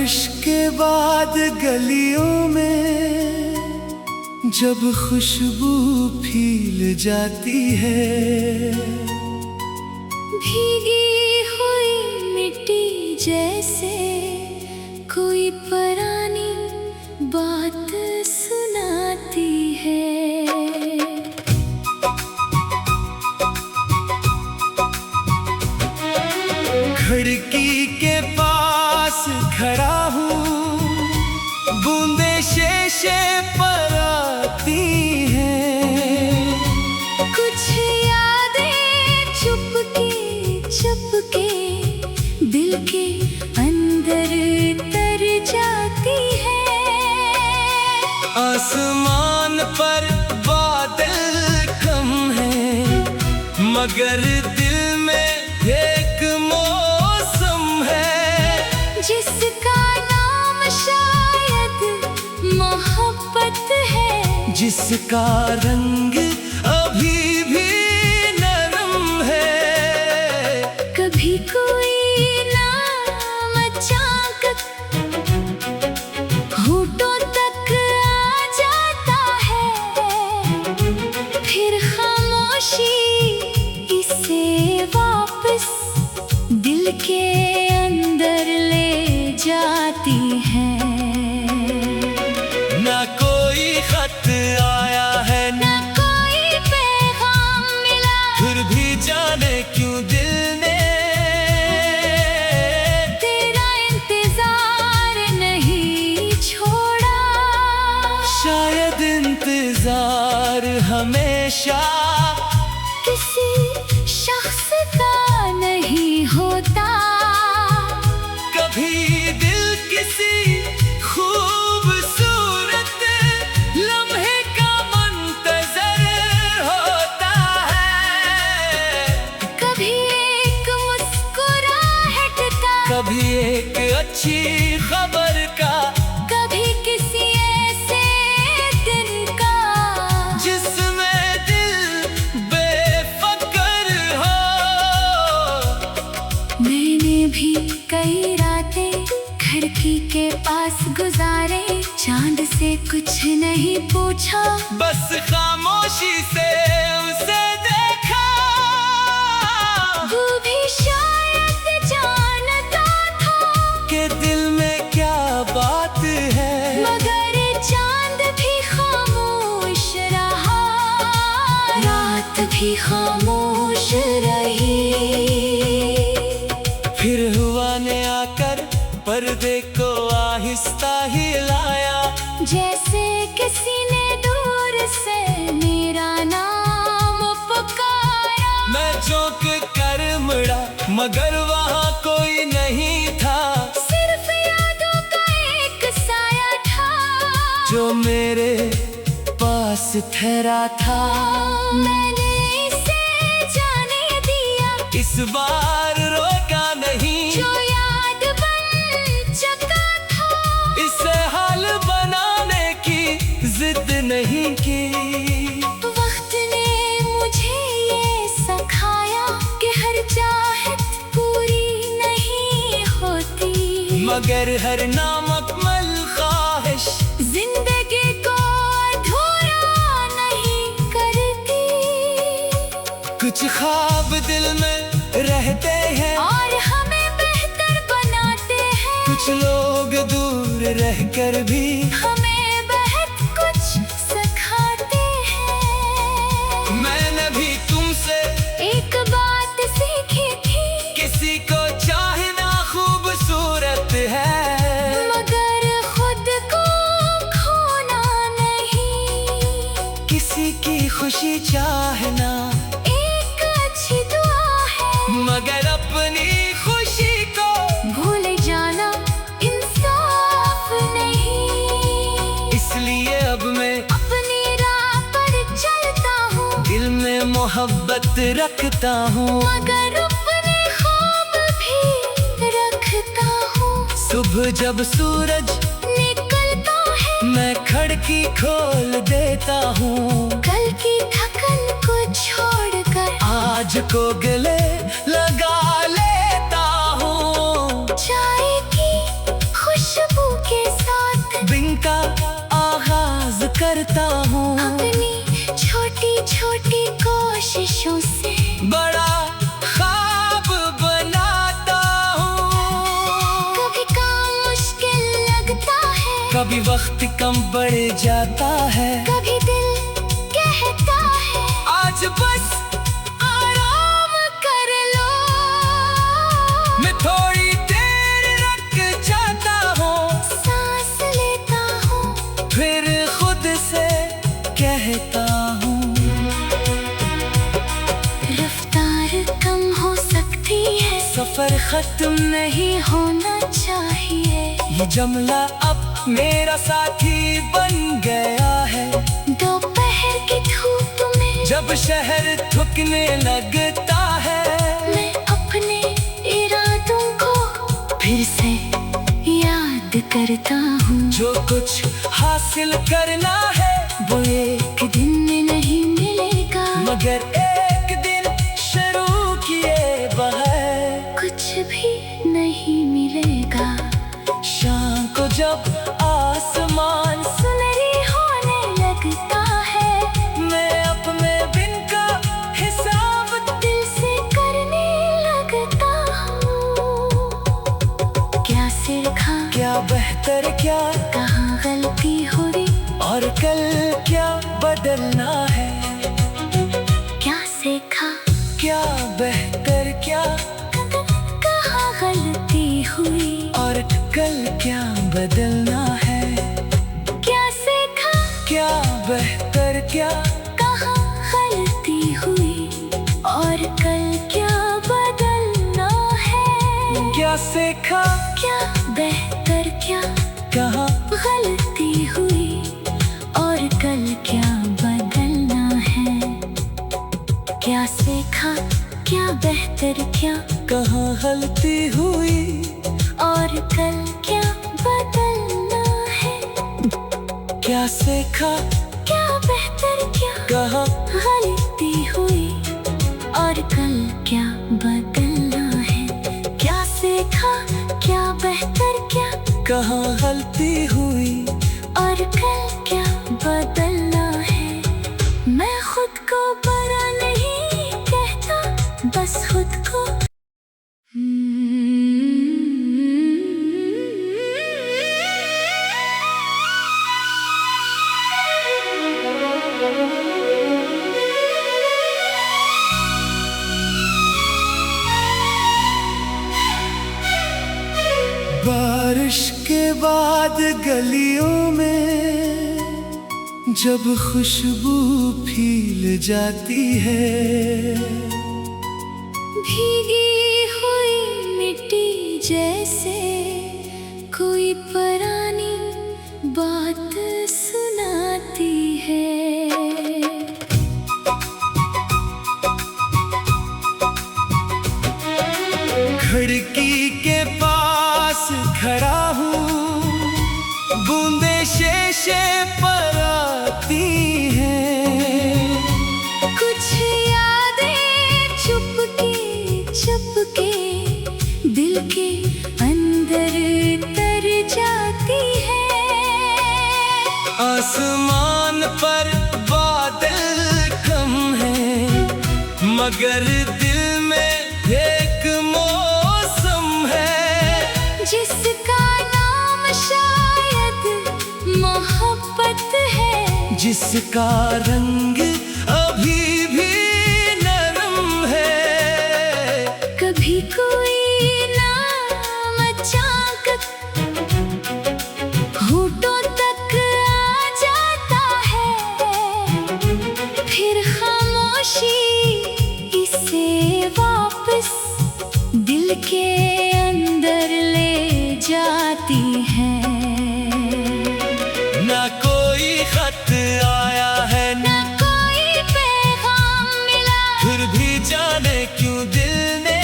बारिश के बाद गलियों में जब खुशबू फील जाती है, भीगी हुई मिट्टी जैसे कोई पुरानी बात सुनाती है। खिड़की के पास खड़ा हूँ, बूंदे शीशे पर आती हैं। कुछ यादें चुपके दिल के अंदर तर जाती है। आसमान पर बादल कम है, मगर दिल में एक मौसम है जिसका नाम शायद मोहब्बत है, जिसका रंग अभी भी नरम है। कभी कोई नाम अचानक होठों तक आ जाता है, फिर खामोशी इसे वापस दिल के अंदर ले जाती है। ना कोई खत आया है, ना कोई पैगाम मिला, फिर भी जाने क्यों दिल ने तेरा इंतजार नहीं छोड़ा। शायद इंतजार हमेशा किसी शख्स का नहीं होता, कभी दिल किसी खूबसूरत लम्हे का मुंतजर होता है। कभी एक मुस्कुराहट का, कभी एक अच्छी खबर का, कभी किसी ऐसे दिन का जिसमें दिल बेफिक्र हो। मैंने भी कई रातें खिड़की के पास गुजारे, चांद से कुछ नहीं पूछा, बस खामोशी से उसे देखा। वो भी शायद जानता था कि दिल में क्या बात है, मगर चांद भी खामोश रहा, रात भी खामोश रही। फिर हुआ ने आकर पर्दे को आहिस्ता हिलाया, जैसे किसी ने दूर से मेरा नाम पुकारा। मैं चौंक कर मुड़ा, मगर वहाँ कोई नहीं था, सिर्फ यादों का एक साया था जो मेरे पास ठहरा था। मैंने इसे जाने दिया, इस बार रोका नहीं, जो याद बन चुका था, इसे हाल बनाने की जिद नहीं की। वक्त ने मुझे ये सिखाया कि हर चाहत पूरी नहीं होती, मगर हर नामुकम्मल ख्वाहिश जिंदगी को अधूरा नहीं करती। कुछ ख्वाब दिल में रहते हैं और हमें बेहतर बनाते हैं, कुछ लोग दूर रहकर भी हमें बहुत कुछ सिखाते हैं। मैंने भी तुमसे एक बात सीखी थी, किसी को चाहना खूबसूरत है, मगर खुद को खोना नहीं। किसी की खुशी चाहना एक अच्छी दुआ है, मगर अपनी खुशी को भूल जाना इंसाफ नहीं। इसलिए अब मैं अपनी राह पर चलता हूँ, दिल में मोहब्बत रखता हूँ, मगर अपने ख्वाब भी रखता हूँ। सुबह जब सूरज निकलता है, मैं खिड़की खोल देता हूँ, कल की थकन को छोड़कर आज को गले लगा लेता हूँ। चाय की खुशबू करता हूँ, अपनी छोटी छोटी कोशिशों से बड़ा ख्वाब बनाता हूँ। कभी काम मुश्किल लगता है, कभी वक्त कम बढ़ जाता है, कभी दिल कहता है आज बस आराम कर लो। मैं थोड़ी देर रुक जाता हूँ, सांस लेता हूँ, फिर खुद से कहता हूँ, रफ्तार कम हो सकती है, सफर खत्म नहीं। होना चाहिए। ये जमला अब मेरा साथी बन गया है, दोपहर की धूप में जब शहर थकने लगता है, मैं अपने इरादों को फिर से याद करता हूँ। जो कुछ हासिल करना है वो एक दिन में नहीं मिलेगा, मगर एक दिन शुरू किए बगैर कुछ भी नहीं मिलेगा। शाम को जब आसमान सुनहरी होने लगता है, मैं अपने दिन का हिसाब दिल से करने लगता हूँ। क्या सीखा, क्या बेहतर, क्या कहाँ गलती हुई, और कल क्या बदलना है। क्या सीखा, क्या बेहतर, क्या कहाँ गलती हुई, और कल क्या बदलना है। क्या सीखा, क्या बेहतर, क्या कहाँ गलती हुई, और कल क्या बदलना है। क्या सीखा, क्या बेहतर, क्या कहाँ गलती हुई, और कल क्या बदलना है। क्या सीखा, क्या बेहतर, क्या कहाँ गलती हुई, और कल क्या बदलना है। क्या सीखा, क्या बेहतर, क्या कहाँ गलती हुई, और कल क्या बदलना है। क्या सीखा, क्या बेहतर, क्या कहाँ गलती हुई, और कल क्या बदलना है। मैं खुद को बुरा नहीं कहता, बस खुद को बारिश के बाद गलियों में जब खुशबू फील जाती है, भीगी हुई मिट्टी जैसे कोई पुरानी बात सुनाती है। खिड़की के पास खड़ा हूँ, बूंदे शीशे पर आती हैं, कुछ यादें चुपके चुपके दिल के अंदर तर जाती है। आसमान पर बादल कम है, मगर दिल में एक मौसम है, जिसका नाम शायद मोहब्बत है, जिसका रंग अभी भी नरम है। कभी कोई नाम अचानक होठों तक आ जाता है, फिर खामोशी इसे वापस दिल के अंदर ले जाती है। ना कोई खत आया है, ना कोई पैगाम मिला, फिर भी जाने क्यों दिल ने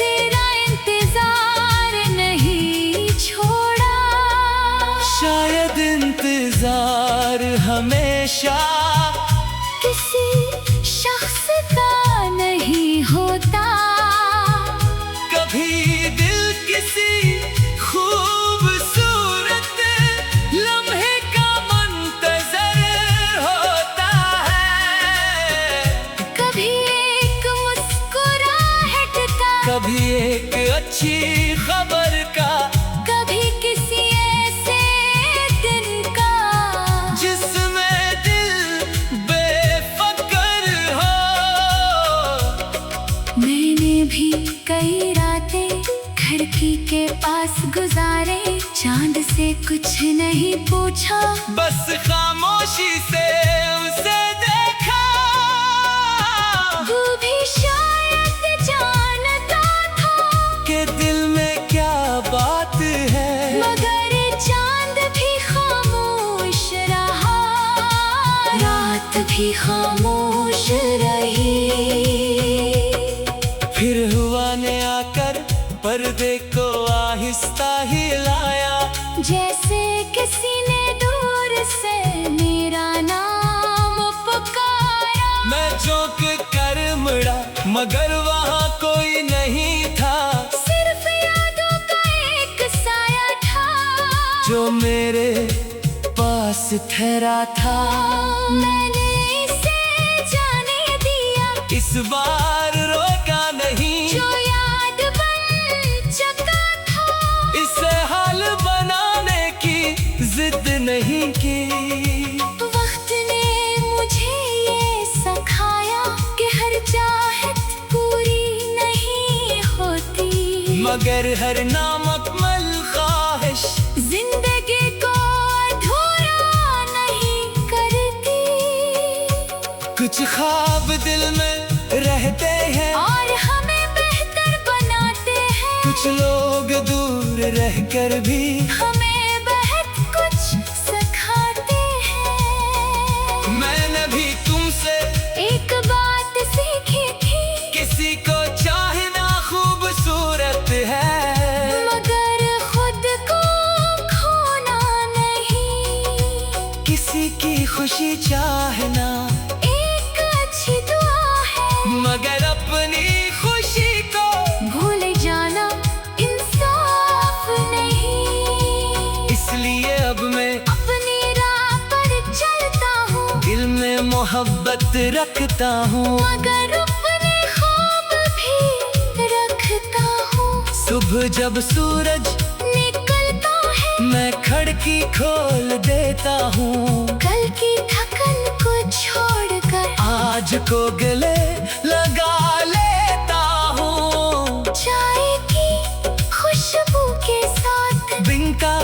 तेरा इंतजार नहीं छोड़ा। शायद इंतजार हमेशा किसी शख्स का नहीं होता, कभी दिल किसी कभी एक अच्छी खबर का, कभी किसी ऐसे दिन का जिसमें दिल बेफिक्र हो। मैंने भी कई रातें खिड़की के पास गुजारे, चांद से कुछ नहीं पूछा, बस खामोशी से उसे देखा। वो भी शायद जानता था कि दिल में क्या बात है, मगर चांद भी खामोश रहा, रात भी खामोश रही। फिर हुआ ने आकर पर्दे को आहिस्ता हिलाया, जैसे किसी ने दूर से मेरा नाम पुकारा। मैं चौंक कर मुड़ा मगर वहाँ कोई नहीं था, सिर्फ यादों का एक साया था जो मेरे पास ठहरा था। मैंने इसे जाने दिया, इस बार रोका नहीं, जो याद बन चुका था। इसे हाल बनाने की जिद नहीं की। वक्त ने मुझे ये सिखाया कि हर चाहत पूरी नहीं होती, मगर हर नामुकम्मल ख्वाहिश जिंदगी को अधूरा नहीं करती। कुछ ख्वाब दिल में रहते हैं और हमें बेहतर बनाते हैं, कुछ लोग दूर रहकर भी हमें बहुत कुछ सिखाते हैं। मैंने भी तुमसे एक बात सीखी थी, किसी को चाहना खूबसूरत है, मगर खुद को खोना नहीं। किसी की खुशी चाहना एक अच्छी दुआ है, मगर अपनी खुशी को भूल जाना इंसाफ नहीं। इसलिए अब मैं अपनी राह पर चलता हूँ, दिल में मोहब्बत रखता हूँ, मगर अपने ख्वाब भी रखता हूँ। सुबह जब सूरज निकलता है, मैं खिड़की खोल देता हूँ, कल की थकन को छोड़कर आज को गले लगा लेता हूँ। चाय की खुशबू के साथ दिन का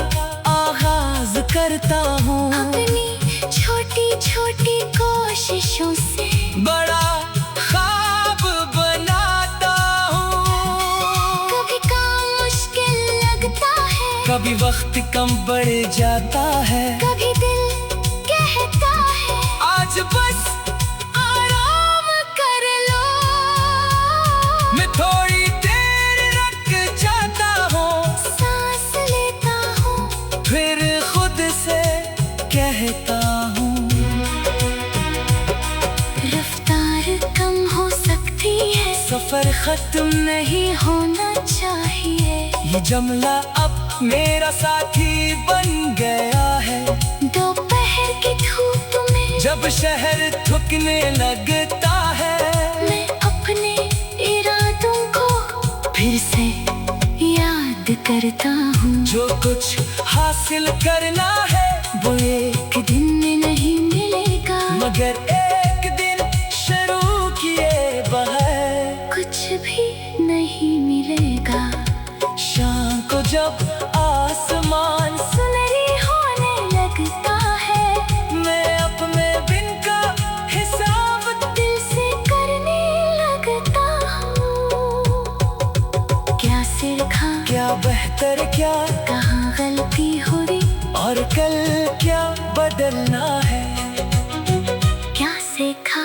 आगाज करता हूँ, अपनी छोटी छोटी कोशिशों से बड़ा ख्वाब बनाता हूँ। कभी काम मुश्किल लगता है, कभी वक्त कम बढ़ जाता है, कभी दिल कहता है आज बस आराम कर लो। मैं थोड़ी देर रुक जाता हूँ, सांस लेता हूँ, फिर खुद से कहता हूँ। रफ्तार कम हो सकती है, सफर खत्म नहीं होना चाहिए। ये जमला अब मेरा साथी बन गया है, दोपहर की धूप में जब शहर थकने लगता है, मैं अपने इरादों को फिर से याद करता हूँ। जो कुछ हासिल करना है वो एक दिन में नहीं मिलेगा, मगर एक दिन शुरू किए बगैर कुछ भी नहीं मिलेगा। शाम को जब आसमान सुनहरी होने लगता है, मैं अपने दिन का हिसाब दिल से करने लगता हूँ। क्या सीखा, क्या बेहतर क्या, कहाँ गलती हुई, और कल क्या बदलना है। क्या सीखा,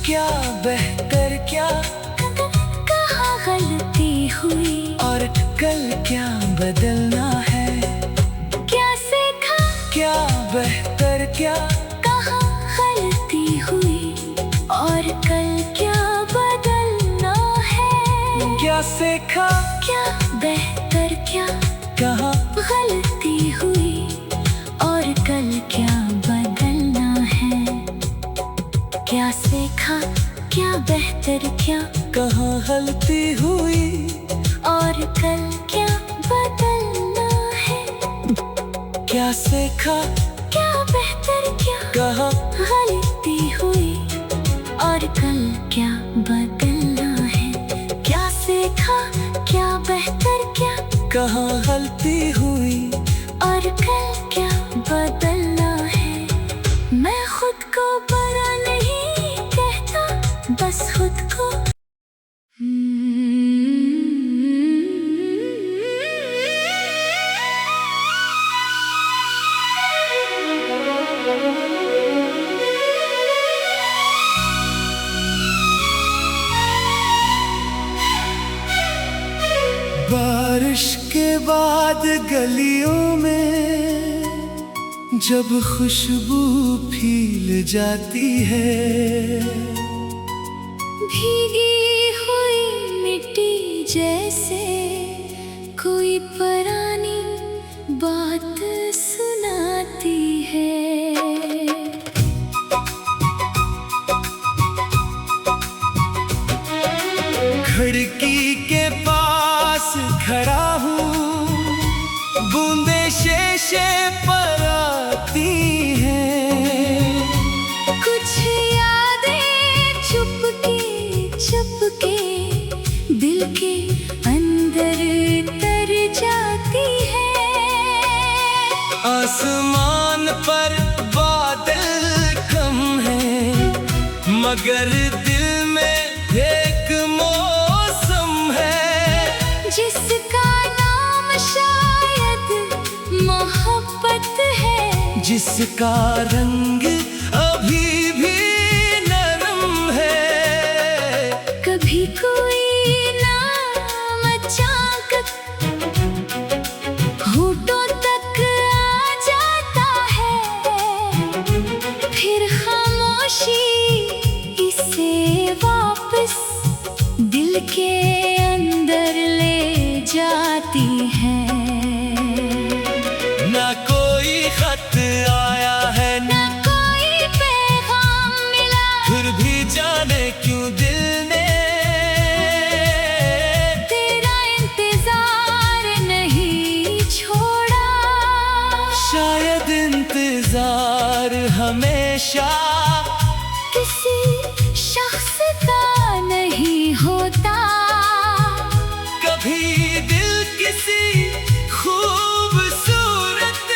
क्या बेहतर क्या, कहाँ गलती हुई, और कल क्या बदलना है। क्या सीखा, क्या बेहतर क्या, कहाँ गलती हुई, और कल क्या बदलना है। क्या सीखा, क्या बेहतर क्या, कहाँ गलती हुई, और कल क्या बदलना है। क्या सीखा, क्या बेहतर क्या, कहाँ गलती हुई, और कल क्या बदलना है। क्या सीखा, क्या बेहतर, क्या कहाँ गलती हुई, और कल क्या बदलना है। क्या सीखा, क्या बेहतर, क्या कहाँ गलती हुई, और कल क्या बदलना है। मैं खुद को बुरा नहीं कहता, बस खुद को बारिश के बाद गलियों में जब खुशबू फील जाती है, भीगी हुई मिट्टी जैसे कोई पुरानी बात सुनाती है। खिड़की के पास खड़ा हूँ, बूंदे शीशे पर आती हैं। कुछ यादें चुपके चुपके दिल के अंदर तर जाती है। आसमान पर बादल कम है, मगर दिल में एक मौसम है, जिसका नाम शायद मोहब्बत है, जिसका रंग अभी भी नरम है। कभी कोई नाम अचानक होठों तक आ जाता है, फिर खामोशी इसे वापस दिल के अंदर ले जाती है। ना कोई खत आया है, ना कोई पैगाम मिला, फिर भी जाने क्यों दिल ने तेरा इंतजार नहीं छोड़ा। शायद इंतजार हमेशा किसी शख्स का नहीं होता, कभी दिल किसी खूबसूरत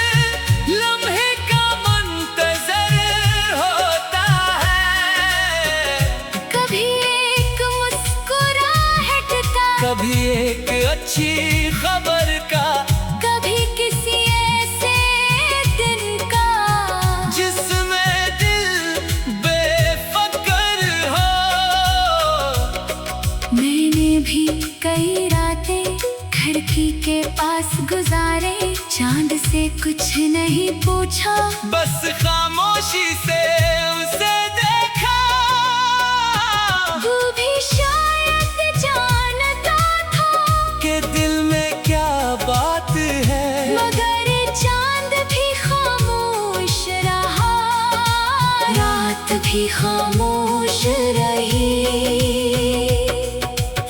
लम्हे का मुंतजर होता है। कभी एक मुस्कुराहट का, कभी एक अच्छी खबर का, कभी किसी ऐसे दिन का, जिसमें दिल बेफिक्र हो। मैंने भी कई रातें खिड़की के पास गुजारे, चांद से कुछ नहीं पूछा, बस खामोशी से उसे देखा। वो भी शायद जानता था कि दिल में क्या बात है, मगर चांद भी खामोश रहा, रात भी खामोश रही।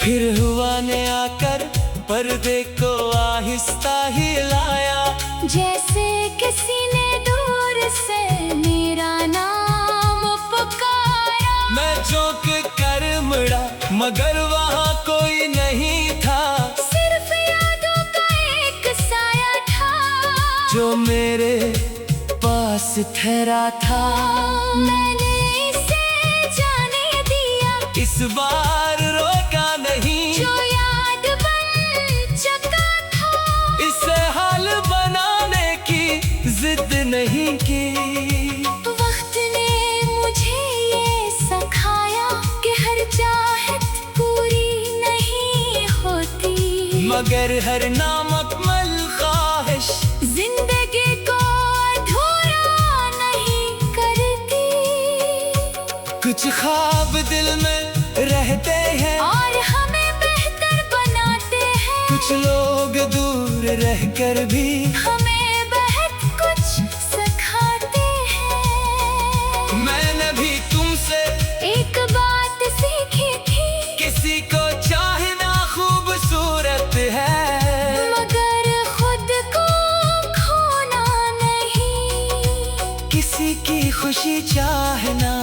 फिर हुआ ने आकर पर्दे को आहिस्ता हिलाया, जैसे किसी ने दूर से मेरा नाम पुकारा। मैं चौंक कर मुड़ा, मगर वहाँ कोई नहीं था, सिर्फ यादों का एक साया था, जो मेरे पास ठहरा था। मैंने इसे जाने दिया, इस बार रोका नहीं, जो याद बन चुका था, इसे हाल बनाने की जिद नहीं की। वक्त ने मुझे ये सिखाया कि हर चाहत पूरी नहीं होती, मगर हर नामुकम्मल ख्वाहिश जिंदगी को अधूरा नहीं करती। कुछ ख्वाब दिल में रहते हैं, और हमें बेहतर बनाते हैं, कुछ लोग दूर रहकर भी हमें बहुत कुछ सिखाते हैं। मैंने भी तुमसे एक बात सीखी थी, किसी को चाहना खूबसूरत चाहना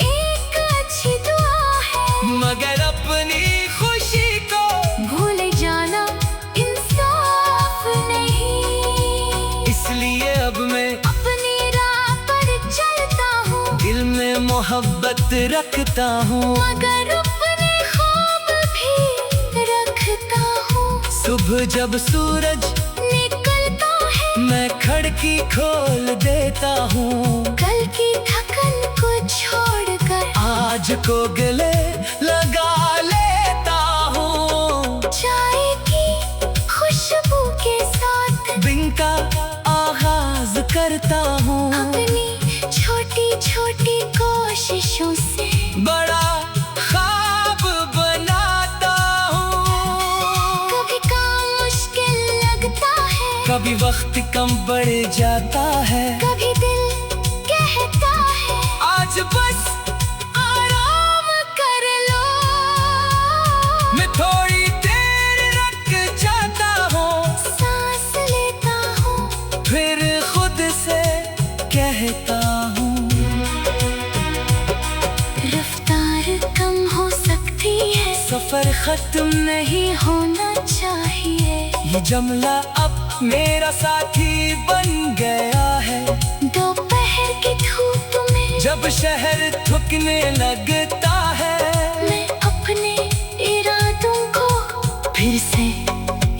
एक अच्छी दुआ है, मगर अपनी खुशी को भूल जाना इंसाफ नहीं। इसलिए अब मैं अपनी राह पर चलता हूँ, दिल में मोहब्बत रखता हूँ, मगर अपने ख्वाब भी रखता हूँ। सुबह जब सूरज निकलता है, मैं खिड़की खोल देता हूँ, कल की थकन को छोड़कर आज को गले लगा लेता हूँ। चाय की खुशबू के साथ दिन का आगाज करता हूँ, अपनी छोटी छोटी कोशिशों से बड़ा ख्वाब बनाता हूँ। कभी काम मुश्किल लगता है, कभी वक्त कम बढ़ जाता है, कभी दिल कहता है आज बस आराम कर लो। मैं थोड़ी देर रुक जाता हूँ, सांस लेता हूँ, फिर खुद से कहता हूँ। रफ्तार कम हो सकती है, सफर खत्म नहीं होना चाहिए। ये जुमला अब मेरा साथी बन गया है। दोपहर की धूप में जब शहर थकने लगता है, मैं अपने इरादों को फिर से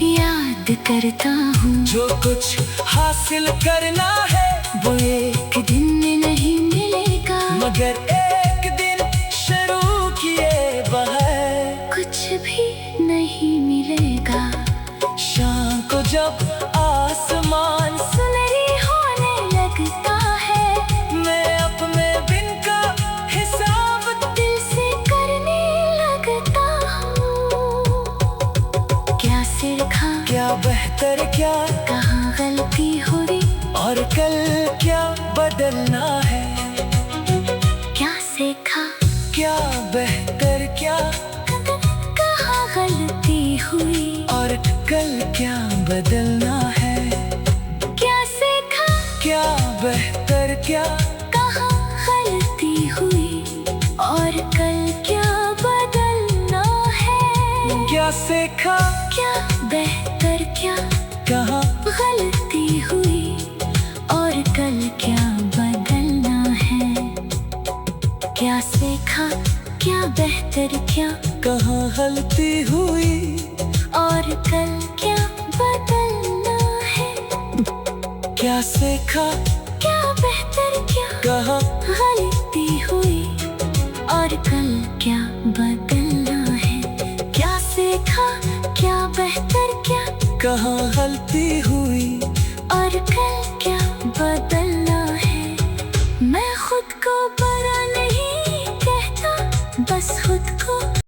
याद करता हूँ। जो कुछ हासिल करना है वो एक दिन में नहीं मिलेगा, मगर एक दिन शुरू किए बगैर कुछ भी नहीं मिलेगा। शाम को जब आसमान सुनहरी होने लगता है, मैं अपने दिन का हिसाब दिल से करने लगता हूँ। क्या सीखा, क्या बेहतर क्या कहाँ गलती हुई, और कल क्या बदलना है। क्या सीखा, क्या बेहतर क्या कहाँ गलती हुई, और कल क्या बदलना है। क्या सीखा, क्या बेहतर क्या कहाँ गलती हुई, और कल क्या बदलना है। क्या सीखा क्या बेहतर क्या कहाँ गलती हुई, और कल क्या बदलना है। क्या सीखा, क्या बेहतर क्या कहाँ गलती हुई, और कल क्या बदलना है। क्या सीखा क्या बेहतर क्या कहाँ गलती हुई, और कल क्या बदलना है। क्या सीखा, क्या बेहतर क्या कहाँ गलती हुई,